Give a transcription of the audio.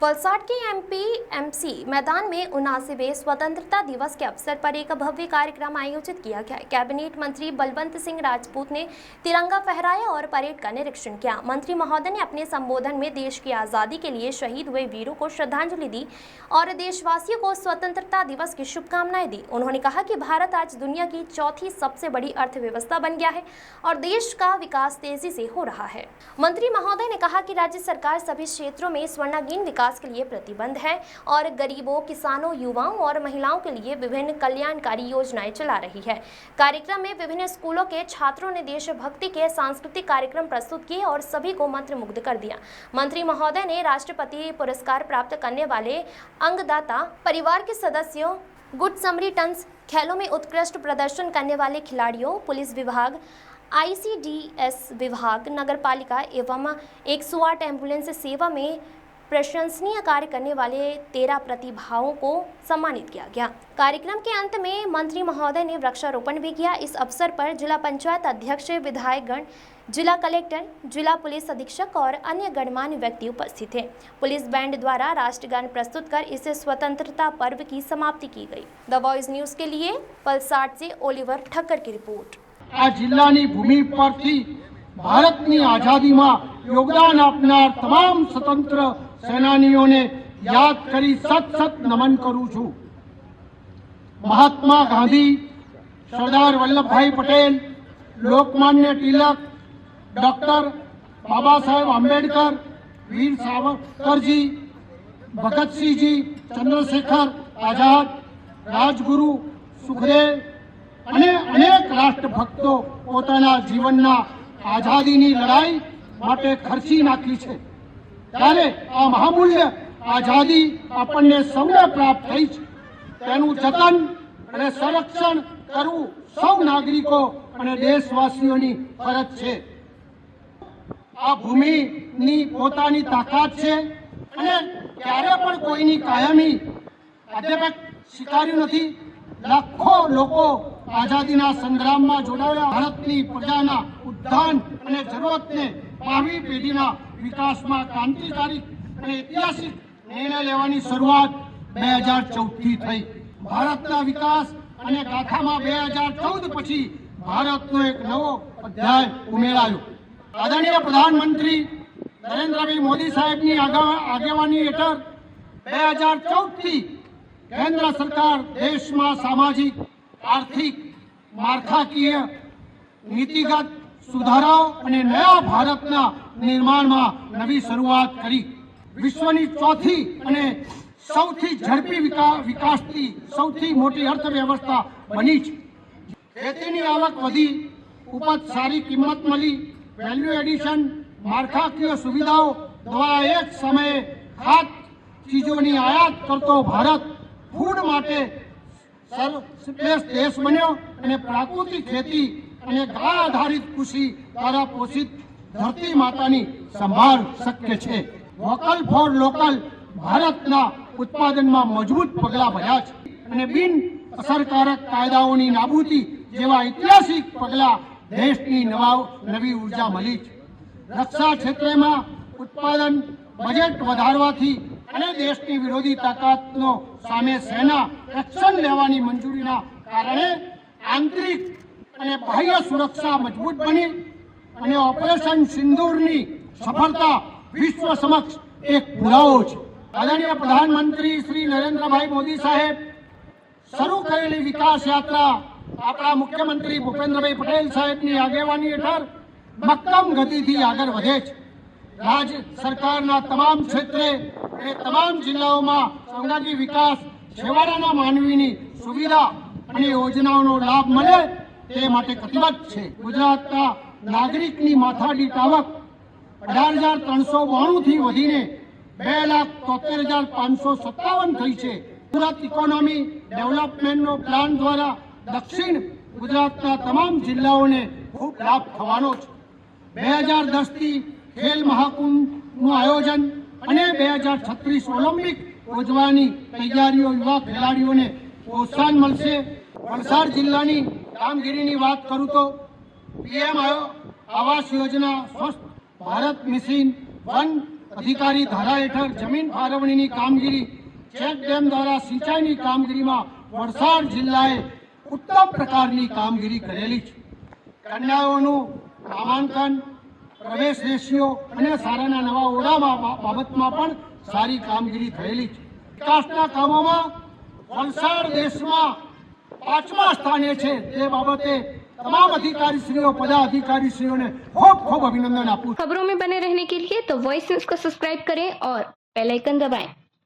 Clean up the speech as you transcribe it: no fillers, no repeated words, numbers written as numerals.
वलसाड के एमपीएमसी मैदान में 79वें स्वतंत्रता दिवस के अवसर पर एक भव्य कार्यक्रम आयोजित किया गया। कैबिनेट मंत्री बलवंत सिंह राजपूत ने तिरंगा फहराया और परेड का निरीक्षण किया। मंत्री महोदय ने अपने संबोधन में देश की आज़ादी के लिए शहीद हुए वीरों को श्रद्धांजलि दी और देशवासियों को स्वतंत्रता दिवस की शुभकामनाएं दी। उन्होंने कहा कि भारत आज दुनिया की चौथी सबसे बड़ी अर्थव्यवस्था बन गया है और देश का विकास तेजी से हो रहा है। मंत्री महोदय ने कहा कि राज्य सरकार सभी क्षेत्रों में स्वर्णांगीन विकास के लिए प्रतिबद्ध है और गरीबों, किसानों, युवाओं और महिलाओं के लिए विभिन्न कल्याणकारी योजनाएं चला रही है। कार्यक्रम में विभिन्न स्कूलों के छात्रों ने देशभक्ति के सांस्कृतिक कार्यक्रम प्रस्तुत किए और सभी को मंत्रमुग्ध कर दिया। मंत्री महोदय ने राष्ट्रपति पुरस्कार प्राप्त करने वाले अंगदाता परिवार के सदस्यों, गुड समरिटन्स, खेलों में उत्कृष्ट प्रदर्शन करने वाले खिलाड़ियों, पुलिस विभाग, ICDS विभाग, नगरपालिका एवं 108 एम्बुलेंस सेवा में प्रशंसनीय कार्य करने वाले 13 प्रतिभाओं को सम्मानित किया गया। कार्यक्रम के अंत में मंत्री महोदय ने वृक्षारोपण भी किया। इस अवसर पर जिला पंचायत अध्यक्ष, विधायकगण, जिला कलेक्टर, जिला पुलिस अधीक्षक और अन्य गणमान्य व्यक्ति उपस्थित थे। पुलिस बैंड द्वारा राष्ट्रगान प्रस्तुत कर इस स्वतंत्रता पर्व की समाप्ति की गई। द वॉइस न्यूज के लिए वलसाड से ओलिवर ठक्कर की रिपोर्ट। आ जिल्लानी भूमि परथी भारतनी आजादीमां योगदान आपनार तमाम स्वतंत्र सेनानीओने याद करी सत नमन करूं छूं। महात्मा गांधी, सरदार वल्लभभाई पटेल, लोकमान्य तिलक, डॉक्टर बाबा साहेब आंबेडकर, वीर सावरकरजी, भगत सिंह जी, चंद्रशेखर आजाद, राजगुरु सुखदेव અને અનેક રાષ્ટ્રભક્તો પોતાના જીવનના આઝાદીની લડાઈ માટે ખર્ચી નાખી છે। ત્યારે આ મહામૂલ્ય આઝાદી આપણને સૌને પ્રાપ્ત થઈ છે, તેનું જતન અને સંરક્ષણ કરવું સૌ નાગરિકો અને દેશવાસીઓની ફરજ છે। આ ભૂમિની પોતાની તાકાત છે અને ક્યારે પણ કોઈની કાયમી આધ્યાત્મિક સ્વીકાર્યું નથી। લાખો લોકો આઝાદીના સંગ્રામમાં જોડાયા। ભારતની પ્રજાના ઉત્થાન અને જરૂરતને ભાવિ પેઢીના વિકાસમાં ક્રાંતિકારી અને ઐતિહાસિક નિર્ણય લેવાની શરૂઆત 2014 થી થઈ। ભારતના વિકાસ અને ગાથામાં 2014 પછી ભારતનો એક નવો અધ્યાય ઉમેરાયો। આદરણીય પ્રધાનમંત્રી નરેન્દ્રભાઈ મોદી સાહેબની આગેવાની હેઠળ 2014 થી केंद्र सरकार देश में सामाजिक, आर्थिक, माળખાકીય, नीतिगत सुधाराओ અને नया भारतना निर्माण में नवी शुरुआत करी। विश्वनी चौथी અને સૌથી ઝડપી વિકાસથી સૌથી મોટી અર્થવ્યવસ્થા બની છે। ખેતીની આવક વધી, ઉપજ સારી કિંમત મળી, વેલ્યુ એડિશન, માળખાકીય સુવિધાઓ દ્વારા એક સમયે ખાદ્ય ચીજોની આયાત કરતો ભારત फूड माटे सर्वश्रेष्ठ देश बन्यो અને प्राकृतिक खेती અને ગાય आधारित कृषि द्वारा पोषित धरती मातानी संभाळ शक्य छे। वोकल फॉर लोकल भारतना उत्पादનમાં मजबूत पगला भर्या छे અને बिन असरकारक कायदाओनी नाबूदी जेवा ऐतिहासिक पगला देशनी नवी ऊर्जा मળી छे। रक्षा क्षेत्રમાં उत्पादन बजेट વધારવાથી અને દેશની વિરોધી તાકાતનો સામે સેના એક્શન લેવાની મંજૂરીના કારણે આંતરિક અને બાહ્ય સુરક્ષા મજબૂત બની અને ઓપરેશન સિંદૂરની સફળતા વિશ્વ સમક્ષ એક પુરાવો છે। આદરણીય પ્રધાનમંત્રી શ્રી નરેન્દ્રભાઈ મોદી સાહેબ શરૂ કરેલી વિકાસ યાત્રા આપણા મુખ્યમંત્રી ભૂપેન્દ્રભાઈ પટેલ સાહેબની આગેવાની હેઠળ મક્કમ ગતિથી આગળ વધે છે। राज्य सरकारना तमाम क्षेत्रे અને તમામ જિલ્લાઓમાં સંઘાગી વિકાસ, છેવાડાના માનવીની સુવિધા અને યોજનાઓનો લાભ મળે તે માટે કટિબદ્ધ છે। ગુજરાતના નાગરિકની માથાદીઠ આવક 18,392 થી વધીને 2,73,557 થઈ છે। ગુજરાત ઇકોનોમી ડેવલપમેન્ટનો પ્લાન દ્વારા દક્ષિણ ગુજરાતના તમામ જિલ્લાઓને ખૂબ લાભ થવાનો છે। 2010 થી ખેલ મહાકુંભનું આયોજન અને 2036 ઓલિમ્પિક યોજવાની તૈયારીઓ યુવા ખેલાડીઓને પ્રોત્સાહન મળશે। વલસાડ જિલ્લાની કામગીરીની વાત કરું તો PM આવાસ યોજના, સ્વસ્થ ભારત મિશન, वन અધિકારી ધારા હેઠળ જમીન ફાળવણીની કામગીરી, ચેક ડેમ દ્વારા સિંચાઈની કામગીરીમાં વલસાડ જિલ્લાએ ઉત્તમ પ્રકારની કામગીરી કરેલી છે. કન્યાઓનું નામાંકન, પ્રવેશ રેશિયો અને શાળાના નવા ઓરડા બાબતમાં પણ સારી કામગીરી થયેલી છે. વિકાસના કામોમાં વલસાડ દેશમાં 5મા સ્થાને છે. તે બાબતે तमाम अधिकारीश्रियों पदाधिकारीश्रियों ने खूब खूब अभिनंदन आपू. खबरों में बने रहने के लिए तो वॉइस न्यूज को सब्सक्राइब करें और बेल आइकन दबाएं.